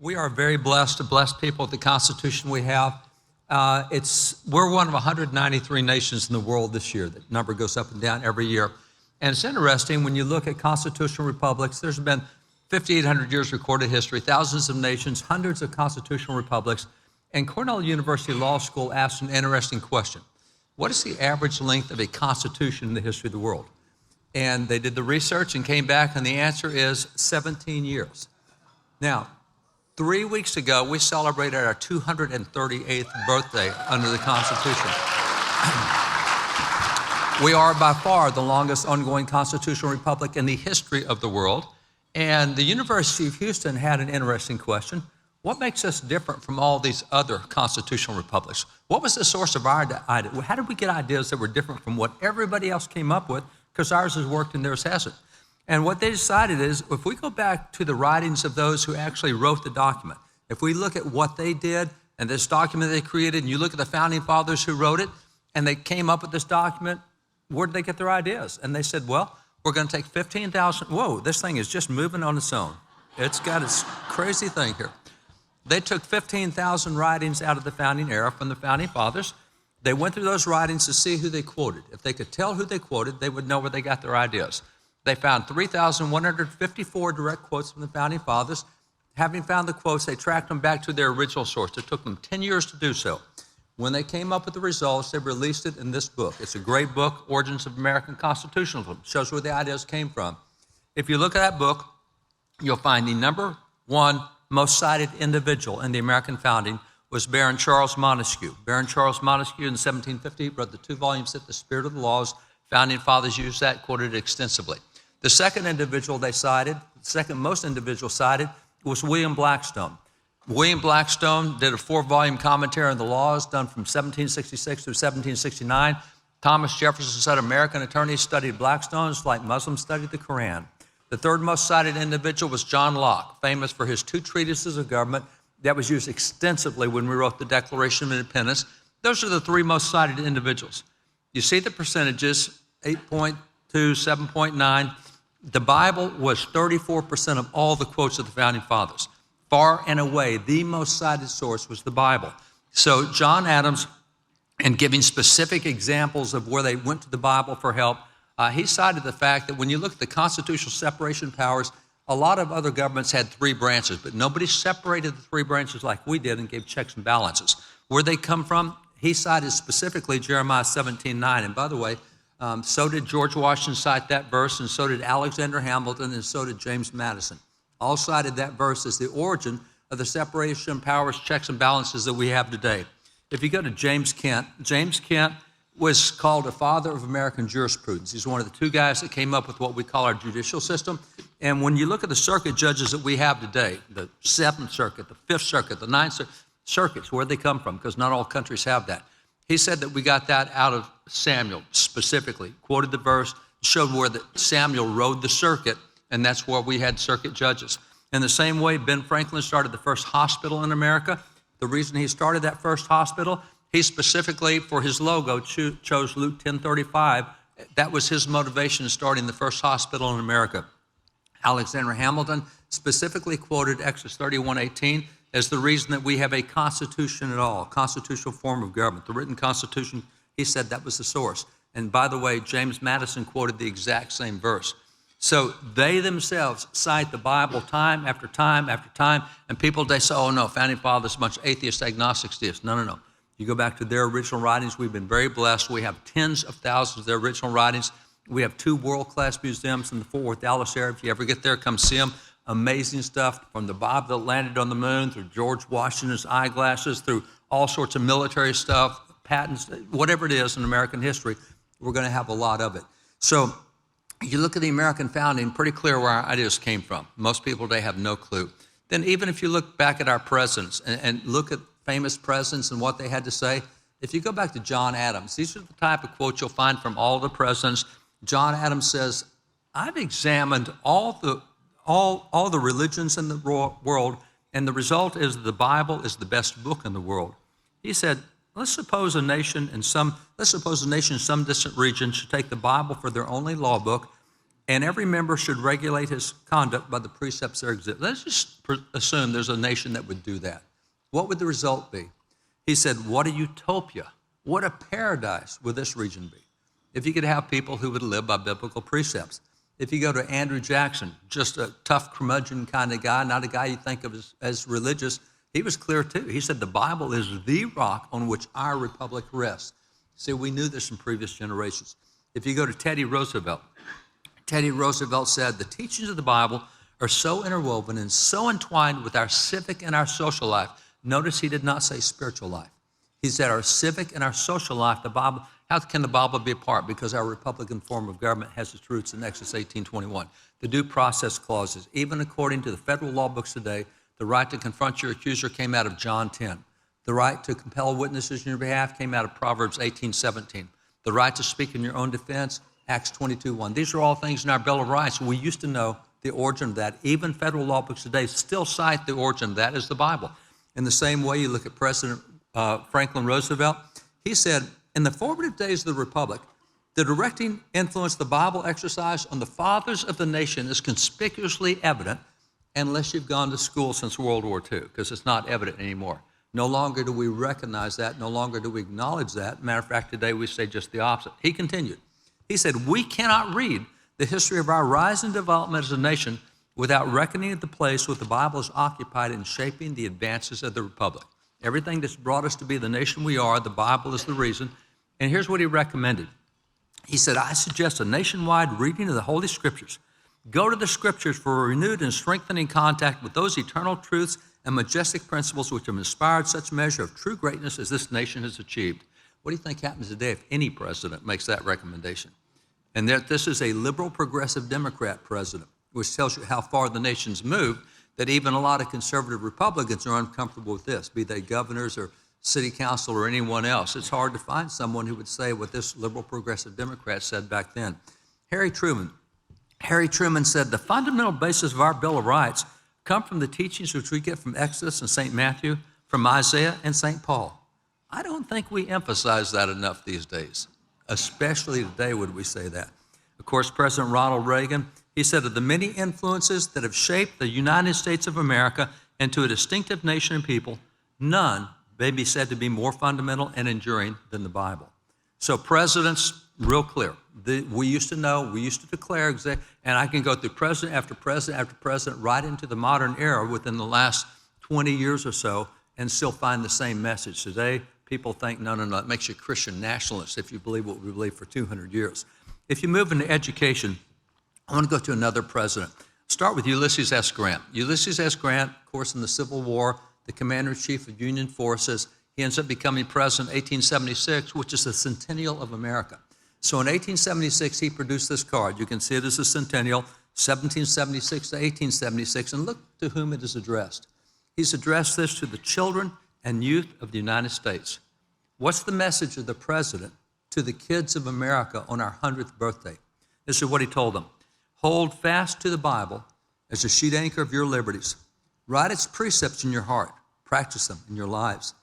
We are very blessed to bless people with the Constitution we have. We're one of 193 nations in the world this year. The number goes up and down every year. And it's interesting when you look at constitutional republics, there's been 5,800 years recorded history, thousands of nations, hundreds of constitutional republics. And Cornell University Law School asked an interesting question. What is the average length of a constitution in the history of the world? And they did the research and came back, and the answer is 17 years. Now, 3 weeks ago, we celebrated our 238th birthday under the Constitution. We are by far the longest ongoing constitutional republic in the history of the world. And the University of Houston had an interesting question. What makes us different from all these other constitutional republics? What was the source of our idea? How did we get ideas that were different from what everybody else came up with? Because ours has worked and theirs hasn't. And what they decided is, if we go back to the writings of those who actually wrote the document, if we look at what they did and this document they created, and you look at the founding fathers who wrote it, and they came up with this document, where did they get their ideas? And they said, well, we're going to take 15,000. Whoa, this thing is just moving on its own. It's got its crazy thing here. They took 15,000 writings out of the founding era from the founding fathers. They went through those writings to see who they quoted. If they could tell who they quoted, they would know where they got their ideas. They found 3,154 direct quotes from the founding fathers. Having found the quotes, they tracked them back to their original source. It took them 10 years to do so. When they came up with the results, they released it in this book. It's a great book, Origins of American Constitutionalism. It shows where the ideas came from. If you look at that book, you'll find the number one most cited individual in the American founding was Baron Charles Montesquieu. Baron Charles Montesquieu in 1750 wrote the 2 volumes that The Spirit of the Laws. Founding fathers used that, quoted it extensively. The second individual they cited, the second most individual cited, was William Blackstone. William Blackstone did a 4-volume commentary on the laws done from 1766 through 1769. Thomas Jefferson said American attorneys studied Blackstone's like Muslims studied the Quran. The third most cited individual was John Locke, famous for his 2 treatises of government that was used extensively when we wrote the Declaration of Independence. Those are the 3 most cited individuals. You see the percentages, 8.2, 7.9. The Bible was 34% of all the quotes of the founding fathers. Far and away, the most cited source was the Bible. So John Adams, in giving specific examples of where they went to the Bible for help, he cited the fact that when you look at the constitutional separation of powers, a lot of other governments had 3 branches, but nobody separated the 3 branches like we did and gave checks and balances. Where they come from, he cited specifically Jeremiah 17:9. And by the way, so did George Washington cite that verse, and so did Alexander Hamilton, and so did James Madison. All cited that verse as the origin of the separation of powers, checks, and balances that we have today. If you go to James Kent was called a father of American jurisprudence. He's one of the 2 guys that came up with what we call our judicial system. And when you look at the circuit judges that we have today, the 7th Circuit, the 5th Circuit, the 9th Circuits, where they come from, because not all countries have that. He said that we got that out of Samuel specifically, quoted the verse, showed where Samuel rode the circuit, and that's where we had circuit judges. In the same way, Ben Franklin started the first hospital in America. The reason he started that first hospital, he specifically, for his logo, chose Luke 10:35. That was his motivation in starting the first hospital in America. Alexander Hamilton specifically quoted Exodus 31:18 as the reason that we have a constitution at all, a constitutional form of government. The written constitution, he said that was the source. And by the way, James Madison quoted the exact same verse. So they themselves cite the Bible time after time after time, and people, they say, oh no, founding fathers, a bunch of atheists, agnostics, deists. No. You go back to their original writings. We've been very blessed. We have tens of thousands of their original writings. We have 2 world-class museums in the Fort Worth, Dallas area. If you ever get there, come see them. Amazing stuff, from the Bob that landed on the moon, through George Washington's eyeglasses, through all sorts of military stuff, patents, whatever it is in American history, we're going to have a lot of it. So you look at the American founding, pretty clear where our ideas came from. Most people today have no clue. Then even if you look back at our presidents and look at famous presidents and what they had to say, if you go back to John Adams, these are the type of quotes you'll find from all the presidents. John Adams says, I've examined all the religions in the world, and the result is the Bible is the best book in the world. He said, let's suppose a nation in some distant region should take the Bible for their only law book and every member should regulate his conduct by the precepts there exist. Let's just assume there's a nation that would do that. What would the result be? He said, what a utopia, what a paradise would this region be if you could have people who would live by biblical precepts. If you go to Andrew Jackson, just a tough curmudgeon kind of guy, not a guy you think of as religious, he was clear too. He said the Bible is the rock on which our republic rests. See, we knew this in previous generations. If you go to Teddy Roosevelt said the teachings of the Bible are so interwoven and so entwined with our civic and our social life. Notice he did not say spiritual life. He said our civic and our social life, the Bible, how can the Bible be apart? Because our Republican form of government has its roots in Exodus 18:21. The due process clauses, even according to the federal law books today, the right to confront your accuser came out of John 10. The right to compel witnesses on your behalf came out of Proverbs 18:17. The right to speak in your own defense, Acts 22:1. These are all things in our Bill of Rights. We used to know the origin of that. Even federal law books today still cite the origin of that as the Bible. In the same way, you look at President Franklin Roosevelt. He said, in the formative days of the Republic, the directing influence the Bible exercised on the fathers of the nation is conspicuously evident unless you've gone to school since World War II, because it's not evident anymore. No longer do we recognize that. No longer do we acknowledge that. Matter of fact, today we say just the opposite. He continued. He said, we cannot read the history of our rise and development as a nation without reckoning the place where the Bible is occupied in shaping the advances of the Republic. Everything that's brought us to be the nation we are, the Bible is the reason. And here's what he recommended. He said, I suggest a nationwide reading of the Holy Scriptures. Go to the Scriptures for a renewed and strengthening contact with those eternal truths and majestic principles which have inspired such measure of true greatness as this nation has achieved. What do you think happens today if any president makes that recommendation? And that this is a liberal, progressive Democrat president, which tells you how far the nation's moved, that even a lot of conservative Republicans are uncomfortable with this, be they governors or city council or anyone else. It's hard to find someone who would say what this liberal, progressive Democrat said back then. Harry Truman said, the fundamental basis of our Bill of Rights come from the teachings which we get from Exodus and St. Matthew, from Isaiah and St. Paul. I don't think we emphasize that enough these days. Especially today would we say that. Of course, President Ronald Reagan, he said of the many influences that have shaped the United States of America into a distinctive nation and people, none may be said to be more fundamental and enduring than the Bible. So presidents, real clear. We used to know, we used to declare, and I can go through president after president after president right into the modern era within the last 20 years or so and still find the same message. Today, people think, no, it makes you Christian nationalists if you believe what we believe for 200 years. If you move into education, I want to go to another president. Start with Ulysses S. Grant. Ulysses S. Grant, of course, in the Civil War, the commander-in-chief of Union forces. He ends up becoming president in 1876, which is the centennial of America. So in 1876, he produced this card. You can see it as a centennial, 1776 to 1876, and look to whom it is addressed. He's addressed this to the children and youth of the United States. What's the message of the president to the kids of America on our 100th birthday? This is what he told them. Hold fast to the Bible as a sheet anchor of your liberties. Write its precepts in your heart. Practice them in your lives.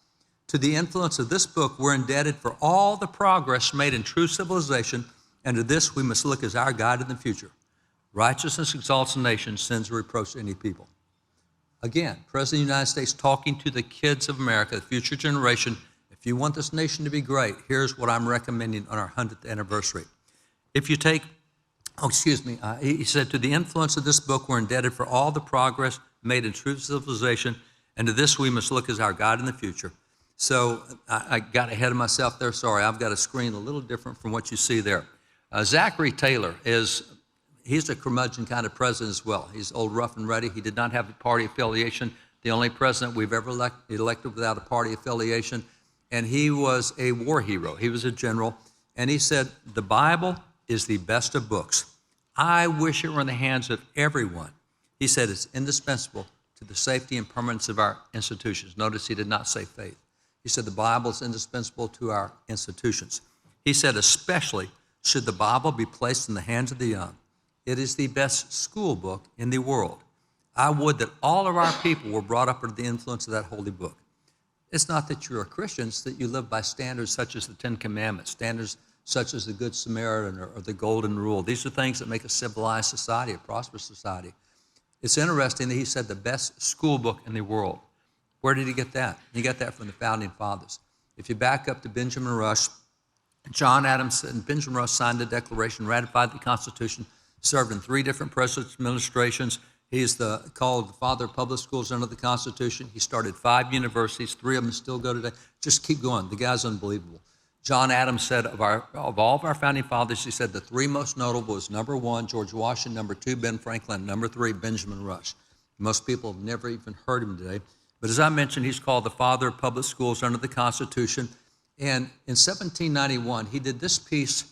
To the influence of this book, we're indebted for all the progress made in true civilization, and to this we must look as our guide in the future. Righteousness exalts a nation, sins reproach any people. Again, President of the United States talking to the kids of America, the future generation. If you want this nation to be great, here's what I'm recommending on our 100th anniversary. If you take, he said, to the influence of this book, we're indebted for all the progress made in true civilization, and to this we must look as our guide in the future. So I got ahead of myself there. Sorry, I've got a screen a little different from what you see there. Zachary Taylor he's a curmudgeon kind of president as well. He's old, rough, and ready. He did not have a party affiliation, the only president we've ever elected without a party affiliation. And he was a war hero. He was a general. And he said, the Bible is the best of books. I wish it were in the hands of everyone. He said it's indispensable to the safety and permanence of our institutions. Notice he did not say faith. He said the Bible is indispensable to our institutions. He said especially should the Bible be placed in the hands of the young. It is the best school book in the world. I would that all of our people were brought up under the influence of that holy book. It's not that you're a Christian, it's that you live by standards such as the Ten Commandments, standards such as the Good Samaritan or the Golden Rule. These are things that make a civilized society, a prosperous society. It's interesting that he said the best school book in the world. Where did he get that? He got that from the Founding Fathers. If you back up to Benjamin Rush, John Adams and Benjamin Rush signed the Declaration, ratified the Constitution, served in 3 different presidential administrations. He's called the father of public schools under the Constitution. He started 5 universities. 3 of them still go today. Just keep going. The guy's unbelievable. John Adams said of all of our founding fathers, he said the 3 most notable was number 1, George Washington, number 2, Ben Franklin, number 3, Benjamin Rush. Most people have never even heard him today. But as I mentioned, he's called the father of public schools under the Constitution. And in 1791, he did this piece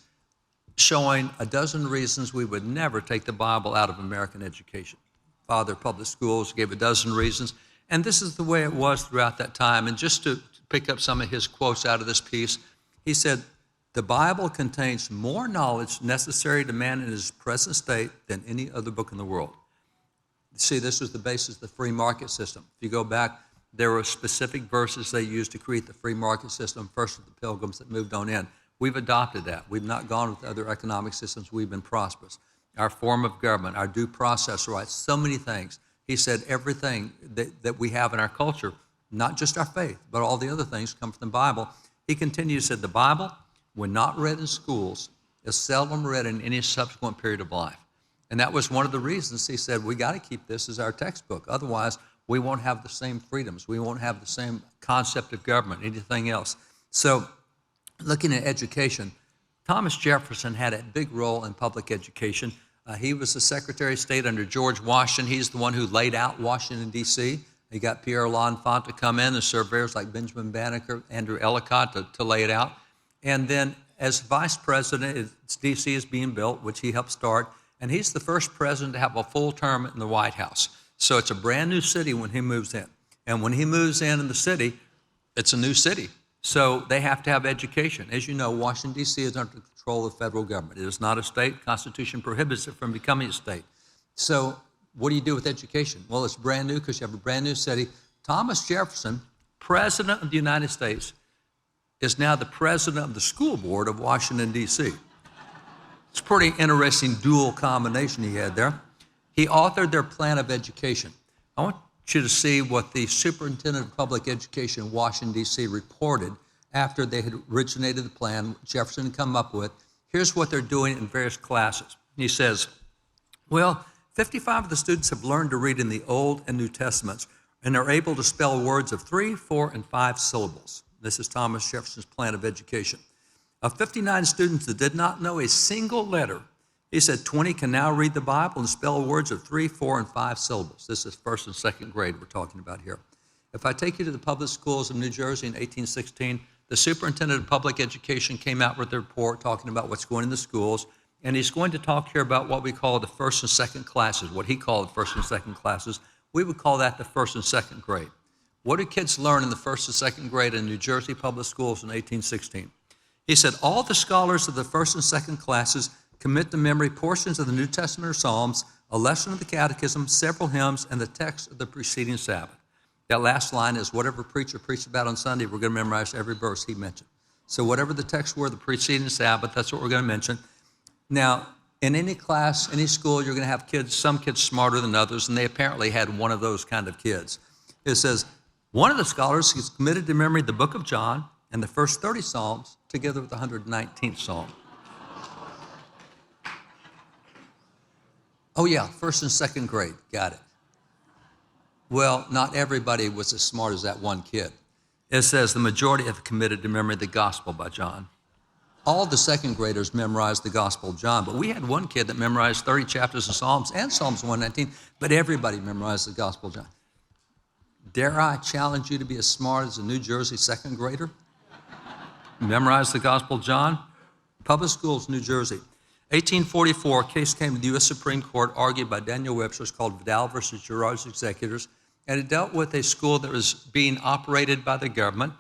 showing a dozen reasons we would never take the Bible out of American education. Father of public schools gave a dozen reasons. And this is the way it was throughout that time. And just to pick up some of his quotes out of this piece, he said, the Bible contains more knowledge necessary to man in his present state than any other book in the world. See, this was the basis of the free market system. If you go back, there were specific verses they used to create the free market system, first with the Pilgrims that moved on in. We've adopted that. We've not gone with other economic systems. We've been prosperous. Our form of government, our due process rights, so many things. He said everything that we have in our culture, not just our faith, but all the other things come from the Bible. He continued, said, the Bible, when not read in schools, is seldom read in any subsequent period of life. And that was one of the reasons he said, we got to keep this as our textbook. Otherwise, we won't have the same freedoms. We won't have the same concept of government, anything else. So looking at education, Thomas Jefferson had a big role in public education. He was the Secretary of State under George Washington. He's the one who laid out Washington, D.C. He got Pierre L'Enfant to come in, and surveyors like Benjamin Banneker, Andrew Ellicott to lay it out. And then as vice president, D.C. is being built, which he helped start, and he's the first president to have a full term in the White House. So it's a brand new city when he moves in. And when he moves in the city, it's a new city. So they have to have education. As you know, Washington, D.C. is under the control of the federal government. It is not a state. The Constitution prohibits it from becoming a state. So what do you do with education? Well, it's brand new because you have a brand new city. Thomas Jefferson, president of the United States, is now the president of the school board of Washington, D.C. It's a pretty interesting dual combination he had there. He authored their plan of education. I want you to see what the superintendent of public education in Washington, D.C. reported after they had originated the plan Jefferson had come up with. Here's what they're doing in various classes. He says, well, 55 of the students have learned to read in the Old and New Testaments and are able to spell words of 3, 4, and 5 syllables. This is Thomas Jefferson's plan of education. Of 59 students that did not know a single letter, he said 20 can now read the Bible and spell words of 3, 4, and 5 syllables. This is first and second grade we're talking about here. If I take you to the public schools of New Jersey in 1816, the superintendent of public education came out with a report talking about what's going in the schools, and he's going to talk here about what we call the first and second classes, what he called the first and second classes. We would call that the first and second grade. What do kids learn in the first and second grade in New Jersey public schools in 1816? He said, all the scholars of the first and second classes commit to memory portions of the New Testament or Psalms, a lesson of the Catechism, several hymns, and the text of the preceding Sabbath. That last line is whatever preacher preached about on Sunday, we're going to memorize every verse he mentioned. So whatever the text were, the preceding Sabbath, that's what we're going to mention. Now, in any class, any school, you're going to have kids, some kids smarter than others, and they apparently had one of those kind of kids. It says, one of the scholars has committed to memory the book of John and the first 30 Psalms together with the 119th Psalm. Oh yeah, first and second grade, got it. Well, not everybody was as smart as that one kid. It says the majority have committed to memory the Gospel by John. All the second graders memorized the Gospel of John, but we had one kid that memorized 30 chapters of Psalms and Psalms 119, but everybody memorized the Gospel of John. Dare I challenge you to be as smart as a New Jersey second grader? Memorize the Gospel of John? Public schools, New Jersey. 1844, a case came to the U.S. Supreme Court, argued by Daniel Webster. It's called Vidal versus Girard's Executors, and it dealt with a school that was being operated by the government,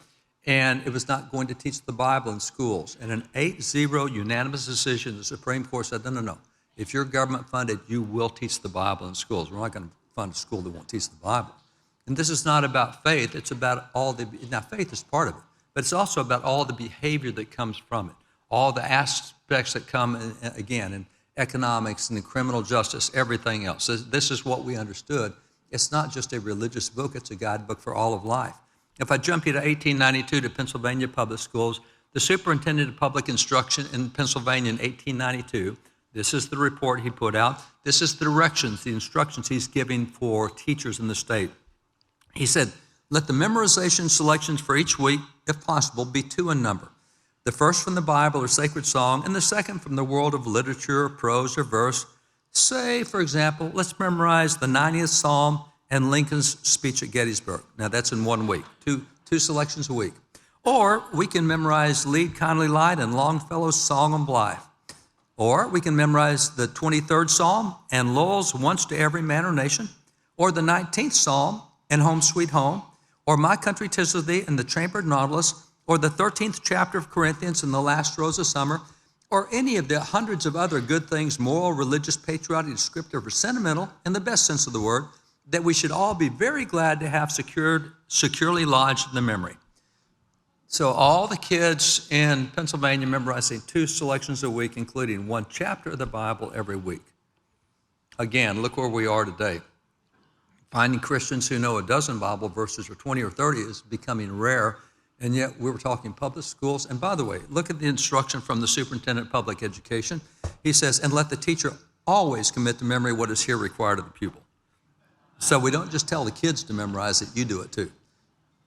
and it was not going to teach the Bible in schools. And an 8-0 unanimous decision, the Supreme Court said, no. If you're government funded, you will teach the Bible in schools. We're not going to fund a school that won't teach the Bible. And this is not about faith. It's about now faith is part of it, but it's also about all the behavior that comes from it. all the aspects that come, in economics and in criminal justice, everything else. This is what we understood. It's not just a religious book, it's a guidebook for all of life. If I jump you to 1892 to Pennsylvania Public Schools, the Superintendent of Public Instruction in Pennsylvania in 1892, this is the report he put out. This is the directions, the instructions he's giving for teachers in the state. He said, let the memorization selections for each week, if possible, be 2 in number. The first from the Bible or sacred song, and the second from the world of literature, or prose, or verse. Say, for example, let's memorize the 90th Psalm and Lincoln's speech at Gettysburg. Now that's in 1 week, two selections a week. Or we can memorize Lead, Kindly Light and Longfellow's Song on Blythe. Or we can memorize the 23rd Psalm and Lowell's Once to Every Man or Nation. Or the 19th Psalm and Home Sweet Home. Or My Country 'Tis of Thee and the Chambered Nautilus. Or the 13th chapter of Corinthians and the Last Rose of Summer. Or any of the hundreds of other good things, moral, religious, patriotic, descriptive, or sentimental, in the best sense of the word, that we should all be very glad to have securely lodged in the memory. So all the kids in Pennsylvania memorizing 2 selections a week, including 1 chapter of the Bible every week. Again, look where we are today. Finding Christians who know a dozen Bible verses or 20 or 30 is becoming rare, and yet we were talking public schools. And by the way, look at the instruction from the Superintendent of Public Education. He says, and let the teacher always commit to memory what is here required of the pupil. So we don't just tell the kids to memorize it, you do it too.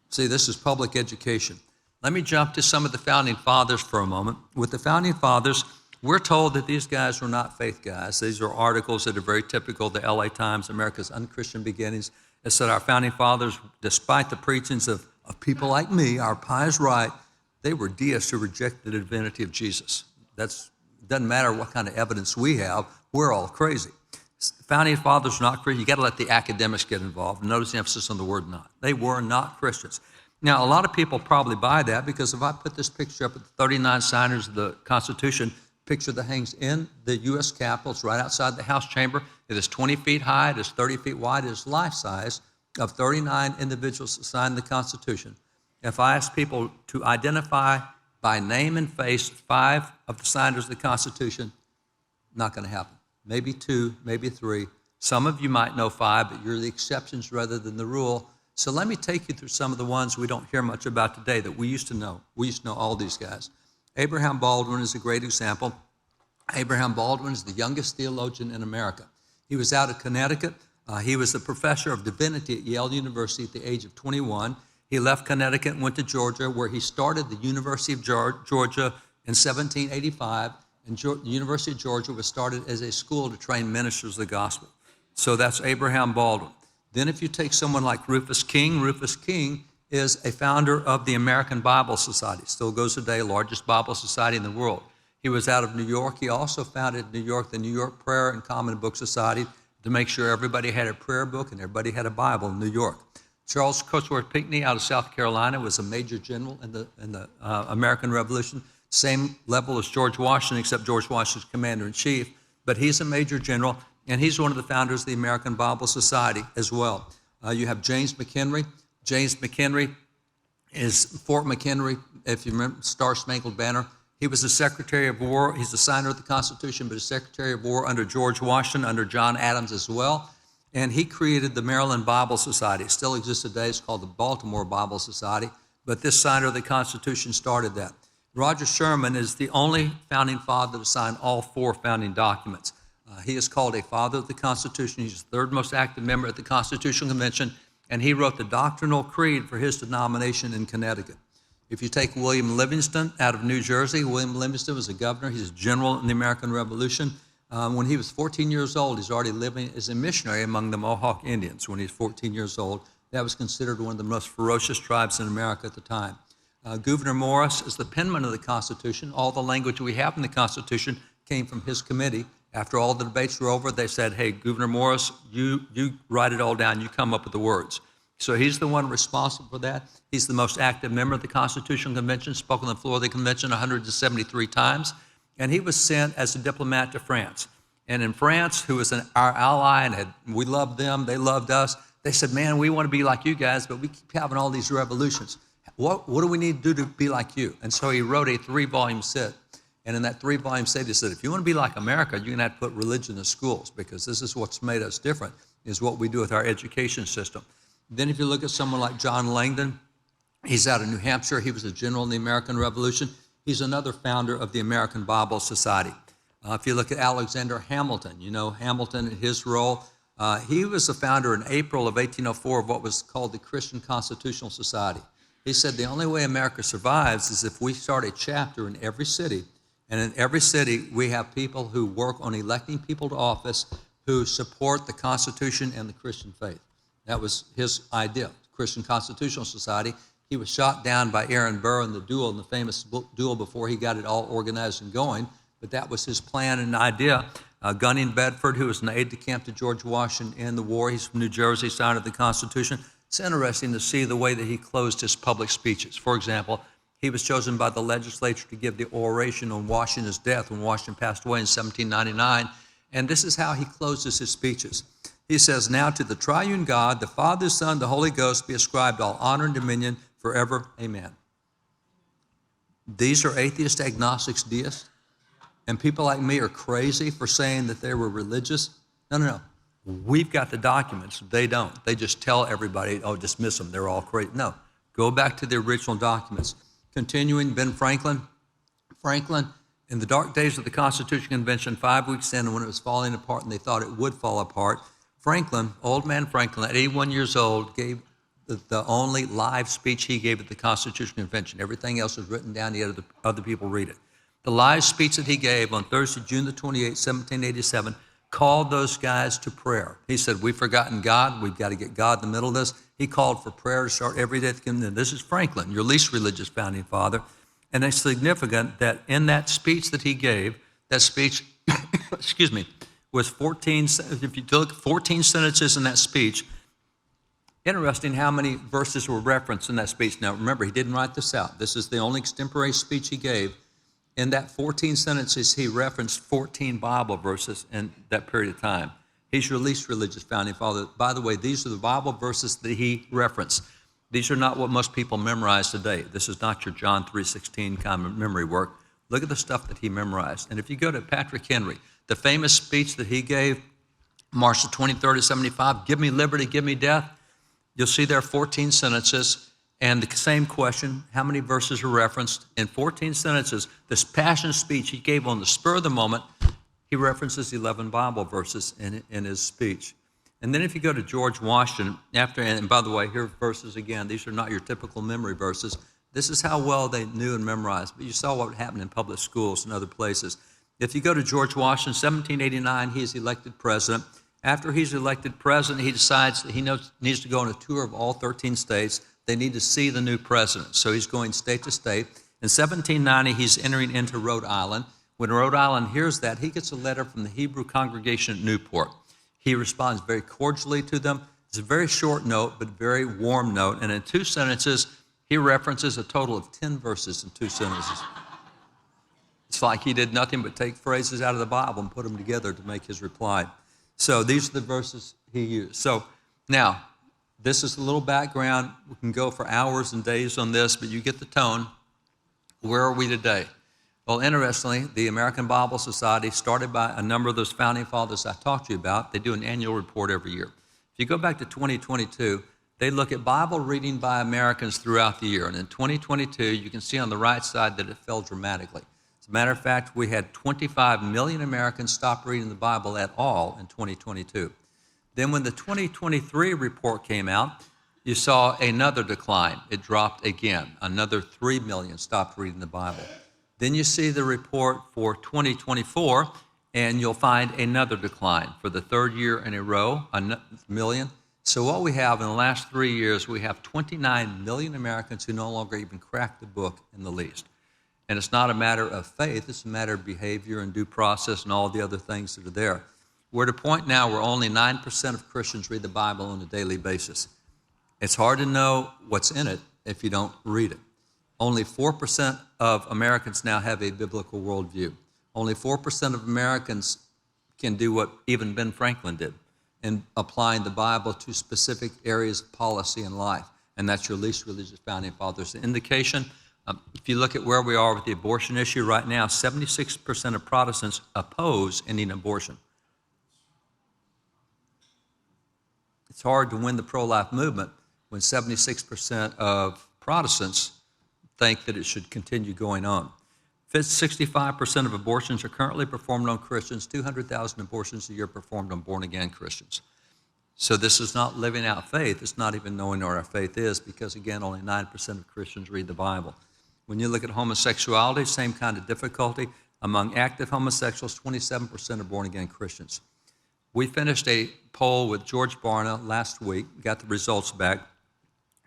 See, this is public education. Let me jump to some of the Founding Fathers for a moment. With the Founding Fathers, we're told that these guys were not faith guys. These are articles that are very typical of the LA Times, America's Unchristian Beginnings. It said our Founding Fathers, despite the preachings of people like me, our pious right, they were deists who rejected the divinity of Jesus. Doesn't matter what kind of evidence we have, we're all crazy. Founding Fathers were not Christian. You got to let the academics get involved. Notice the emphasis on the word not. They were not Christians. Now, a lot of people probably buy that because if I put this picture up at the 39 signers of the Constitution, picture that hangs in the U.S. Capitol, it's right outside the House chamber. It is 20 feet high, it is 30 feet wide, it is life size of 39 individuals signed the Constitution. If I ask people to identify by name and face 5 of the signers of the Constitution, not going to happen. Maybe 2, maybe 3. Some of you might know 5, but you're the exceptions rather than the rule. So let me take you through some of the ones we don't hear much about today that we used to know. We used to know all these guys. Abraham Baldwin is a great example. Abraham Baldwin is the youngest theologian in America. He was out of Connecticut. He was a professor of divinity at Yale University at the age of 21. He left Connecticut and went to Georgia, where he started the University of Georgia in 1785. And the University of Georgia was started as a school to train ministers of the gospel. So that's Abraham Baldwin. Then if you take someone like Rufus King is a founder of the American Bible Society. Still goes today, largest Bible society in the world. He was out of New York. He also founded in New York the New York Prayer and Common Book Society to make sure everybody had a prayer book and everybody had a Bible in New York. Charles Cotesworth Pinckney out of South Carolina was a major general in the American Revolution. Same level as George Washington, except George Washington's commander-in-chief. But he's a major general, and he's one of the founders of the American Bible Society as well. You have James McHenry. James McHenry is Fort McHenry, if you remember, Star Spangled Banner. He was the Secretary of War. He's the signer of the Constitution, but a Secretary of War under George Washington, under John Adams as well. And he created the Maryland Bible Society. It still exists today. It's called the Baltimore Bible Society. But this signer of the Constitution started that. Roger Sherman is the only founding father to sign all 4 founding documents. He is called a father of the Constitution. He's the 3rd most active member at the Constitutional Convention, and he wrote the doctrinal creed for his denomination in Connecticut. If you take William Livingston out of New Jersey, William Livingston was a governor. He's a general in the American Revolution. When he was 14 years old, he's already living as a missionary among the Mohawk Indians. When he's 14 years old, that was considered one of the most ferocious tribes in America at the time. Gouverneur Morris is the penman of the Constitution. All the language we have in the Constitution came from his committee. After all the debates were over, they said, hey, Gouverneur Morris, you write it all down, you come up with the words. So he's the one responsible for that. He's the most active member of the Constitutional Convention, spoke on the floor of the convention 173 times, and he was sent as a diplomat to France. And in France, who was our ally, and we loved them, they loved us, they said, man, we want to be like you guys, but we keep having all these revolutions. What do we need to do to be like you? And so he wrote a 3-volume set. And in that 3-volume study, they said, if you want to be like America, you're going to have to put religion in schools, because this is what's made us different, is what we do with our education system. Then if you look at someone like John Langdon, he's out of New Hampshire. He was a general in the American Revolution. He's another founder of the American Bible Society. If you look at Alexander Hamilton, you know Hamilton and his role. He was the founder in April of 1804 of what was called the Christian Constitutional Society. He said the only way America survives is if we start a chapter in every city, and in every city we have people who work on electing people to office who support the Constitution and the Christian faith. That was his idea, Christian Constitutional Society. He was shot down by Aaron Burr in the famous duel before he got it all organized and going, but that was his plan and idea. Gunning Bedford, who was an aide-de-camp to George Washington in the war, he's from New Jersey, signed the Constitution. It's interesting to see the way that he closed his public speeches. For example, he was chosen by the legislature to give the oration on Washington's death when Washington passed away in 1799, and this is how he closes his speeches. He says, now to the triune God, the Father, Son, the Holy Ghost, be ascribed all honor and dominion forever. Amen. These are atheists, agnostics, deists, and people like me are crazy for saying that they were religious. No. We've got the documents. They don't. They just tell everybody, oh, dismiss them. They're all crazy. No. Go back to the original documents. Continuing, Ben Franklin. Franklin, in the dark days of the Constitution Convention, 5 weeks in, when it was falling apart and they thought it would fall apart, Franklin, old man Franklin, at 81 years old, gave the only live speech he gave at the Constitution Convention. Everything else was written down. He had other people read it. The live speech that he gave on Thursday, June the 28th, 1787, called those guys to prayer. He said, we've forgotten God. We've got to get God in the middle of this. He called for prayer to start every day. This is Franklin, your least religious founding father. And it's significant that in that speech that he gave, that speech, excuse me, was 14, if you look, 14 sentences in that speech. Interesting how many verses were referenced in that speech. Now, remember, he didn't write this out. This is the only extemporary speech he gave. In that 14 sentences, he referenced 14 Bible verses in that period of time. He's your least religious founding father. By the way, these are the Bible verses that he referenced. These are not what most people memorize today. This is not your John 3:16 kind of memory work. Look at the stuff that he memorized. And if you go to Patrick Henry, the famous speech that he gave, March the 23rd of 75, give me liberty, give me death, you'll see there 14 sentences. And the same question, how many verses are referenced? In 14 sentences, this passion speech he gave on the spur of the moment, he references 11 Bible verses in his speech. And then if you go to George Washington, and by the way, here are verses again. These are not your typical memory verses. This is how well they knew and memorized. But you saw what happened in public schools and other places. If you go to George Washington, 1789, he is elected president. After he's elected president, he decides that he needs to go on a tour of all 13 states. They need to see the new president. So he's going state to state. In 1790, he's entering into Rhode Island. When Rhode Island hears that, he gets a letter from the Hebrew congregation at Newport. He responds very cordially to them. It's a very short note, but very warm note. And in 2 sentences, he references a total of 10 verses in 2 sentences. It's like he did nothing but take phrases out of the Bible and put them together to make his reply. So these are the verses he used. So now, this is a little background. We can go for hours and days on this, but you get the tone. Where are we today? Well, interestingly, the American Bible Society, started by a number of those founding fathers I talked to you about, they do an annual report every year. If you go back to 2022, they look at Bible reading by Americans throughout the year. And in 2022, you can see on the right side that it fell dramatically. As a matter of fact, we had 25 million Americans stop reading the Bible at all in 2022. Then when the 2023 report came out, you saw another decline. It dropped again. Another 3 million stopped reading the Bible. Then you see the report for 2024, and you'll find another decline for the 3rd year in a row, a million. So what we have in the last 3 years, we have 29 million Americans who no longer even crack the book in the least. And it's not a matter of faith, it's a matter of behavior and due process and all the other things that are there. We're at a point now where only 9% of Christians read the Bible on a daily basis. It's hard to know what's in it if you don't read it. Only 4% of Americans now have a biblical worldview. Only 4% of Americans can do what even Ben Franklin did in applying the Bible to specific areas of policy in life. And that's your least religious founding fathers. The indication If you look at where we are with the abortion issue right now, 76% of Protestants oppose ending abortion. It's hard to win the pro-life movement when 76% of Protestants think that it should continue going on. 65% of abortions are currently performed on Christians, 200,000 abortions a year performed on born-again Christians. So this is not living out faith. It's not even knowing what our faith is because, again, only 9% of Christians read the Bible. When you look at homosexuality, same kind of difficulty. Among active homosexuals, 27% are born-again Christians. We finished a poll with George Barna last week, got the results back,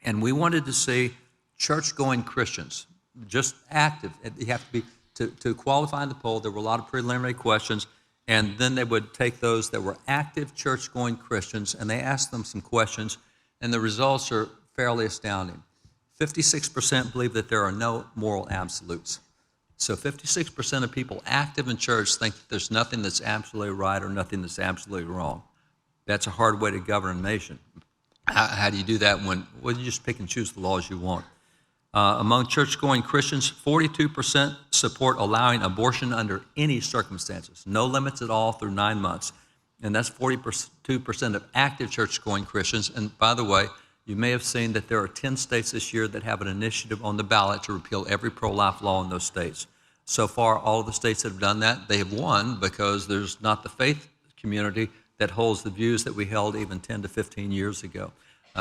and we wanted to see church-going Christians, just active. You have to be, to qualify in the poll, there were a lot of preliminary questions, and then they would take those that were active church-going Christians, and they asked them some questions, and the results are fairly astounding. 56% believe that there are no moral absolutes. So 56% of people active in church think that there's nothing that's absolutely right or nothing that's absolutely wrong. That's a hard way to govern a nation. How do you do that when you just pick and choose the laws you want? Among church-going Christians, 42% support allowing abortion under any circumstances, no limits at all through 9 months. And that's 42% of active church-going Christians. And by the way, you may have seen that there are 10 states this year that have an initiative on the ballot to repeal every pro-life law in those states. So far, all of the states that have done that, they have won because there's not the faith community that holds the views that we held even 10 to 15 years ago.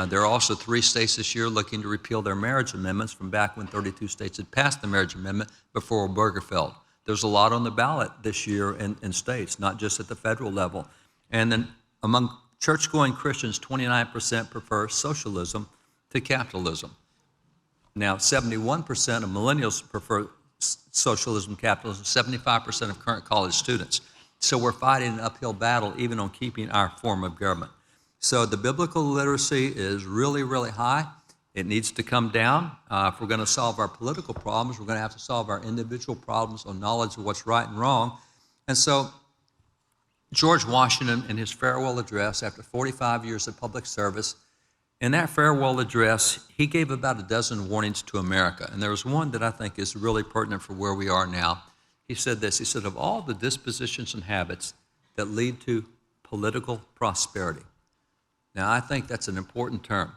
There are also 3 states this year looking to repeal their marriage amendments from back when 32 states had passed the marriage amendment before Obergefell. There's a lot on the ballot this year in states, not just at the federal level. And then among church-going Christians, 29% prefer socialism to capitalism. Now, 71% of millennials prefer socialism, capitalism, 75% of current college students. So we're fighting an uphill battle even on keeping our form of government. So the biblical literacy is really, really high. It needs to come down. If we're going to solve our political problems, we're going to have to solve our individual problems on knowledge of what's right and wrong. And so George Washington, in his farewell address after 45 years of public service, in that farewell address, he gave about a dozen warnings to America. And there was one that I think is really pertinent for where we are now. He said this, he said, of all the dispositions and habits that lead to political prosperity. Now, I think that's an important term.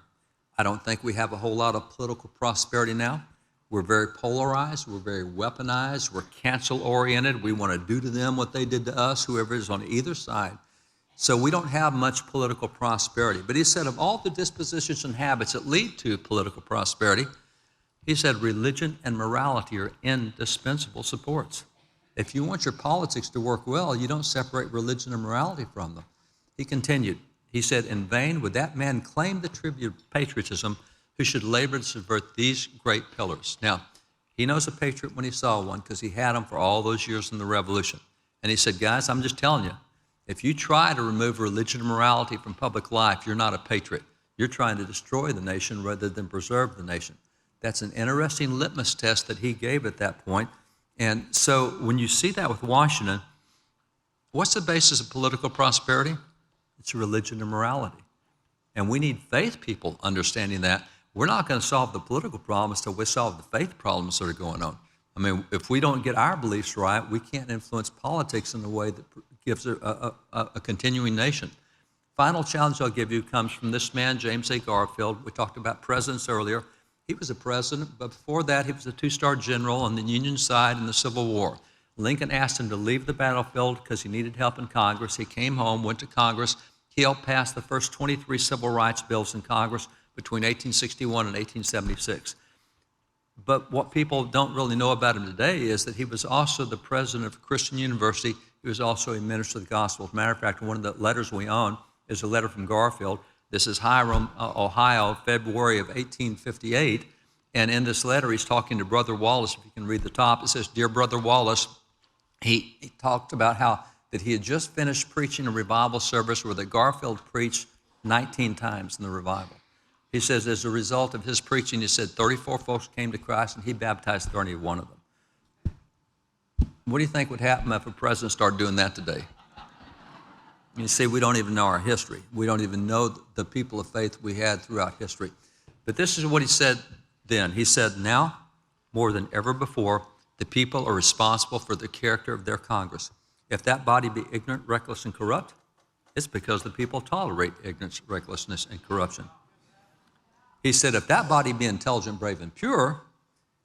I don't think we have a whole lot of political prosperity now. We're very polarized. We're very weaponized. We're cancel-oriented. We want to do to them what they did to us, whoever is on either side. So we don't have much political prosperity. But he said of all the dispositions and habits that lead to political prosperity, he said religion and morality are indispensable supports. If you want your politics to work well, you don't separate religion and morality from them. He continued, he said, in vain would that man claim the tribute of patriotism who should labor to subvert these great pillars. Now, he knows a patriot when he saw one because he had them for all those years in the Revolution. And he said, guys, I'm just telling you, if you try to remove religion and morality from public life, you're not a patriot. You're trying to destroy the nation rather than preserve the nation. That's an interesting litmus test that he gave at that point. And so when you see that with Washington, what's the basis of political prosperity? It's religion and morality. And we need faith people understanding that. We're not going to solve the political problems until we solve the faith problems that are going on. I mean, if we don't get our beliefs right, we can't influence politics in a way that gives a continuing nation. Final challenge I'll give you comes from this man, James A. Garfield. We talked about presidents earlier. He was a president, but before that, he was a 2-star general on the Union side in the Civil War. Lincoln asked him to leave the battlefield because he needed help in Congress. He came home, went to Congress. He helped pass the first 23 civil rights bills in Congress between 1861 and 1876. But what people don't really know about him today is that he was also the president of a Christian university. He was also a minister of the gospel. As a matter of fact, one of the letters we own is a letter from Garfield. This is Hiram, Ohio, February of 1858. And in this letter, he's talking to Brother Wallace. If you can read the top, it says, Dear Brother Wallace, he talked about how that he had just finished preaching a revival service where that Garfield preached 19 times in the revival. He says as a result of his preaching, he said 34 folks came to Christ and he baptized 31 of them. What do you think would happen if a president started doing that today? You see, we don't even know our history. We don't even know the people of faith we had throughout history. But this is what he said then. He said, now, more than ever before, the people are responsible for the character of their Congress. If that body be ignorant, reckless, and corrupt, it's because the people tolerate ignorance, recklessness, and corruption. He said, if that body be intelligent, brave, and pure,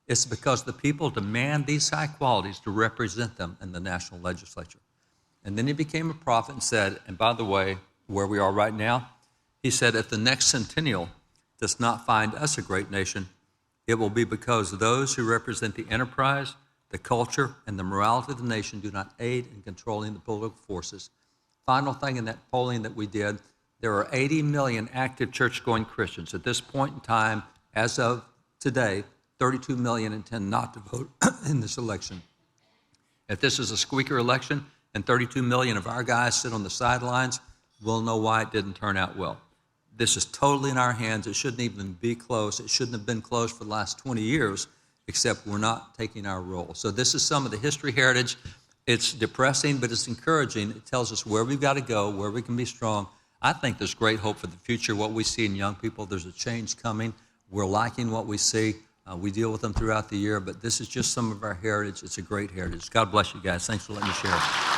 it's because the people demand these high qualities to represent them in the national legislature. And then he became a prophet and said, and by the way, where we are right now, he said, if the next centennial does not find us a great nation, it will be because those who represent the enterprise, the culture, and the morality of the nation do not aid in controlling the political forces. Final thing in that polling that we did, there are 80 million active church-going Christians. At this point in time, as of today, 32 million intend not to vote in this election. If this is a squeaker election and 32 million of our guys sit on the sidelines, we'll know why it didn't turn out well. This is totally in our hands. It shouldn't even be close. It shouldn't have been close for the last 20 years, except we're not taking our role. So this is some of the history heritage. It's depressing, but it's encouraging. It tells us where we've got to go, where we can be strong. I think there's great hope for the future. What we see in young people, there's a change coming. We're liking what we see. We deal with them throughout the year, but this is just some of our heritage. It's a great heritage. God bless you guys. Thanks for letting me share it.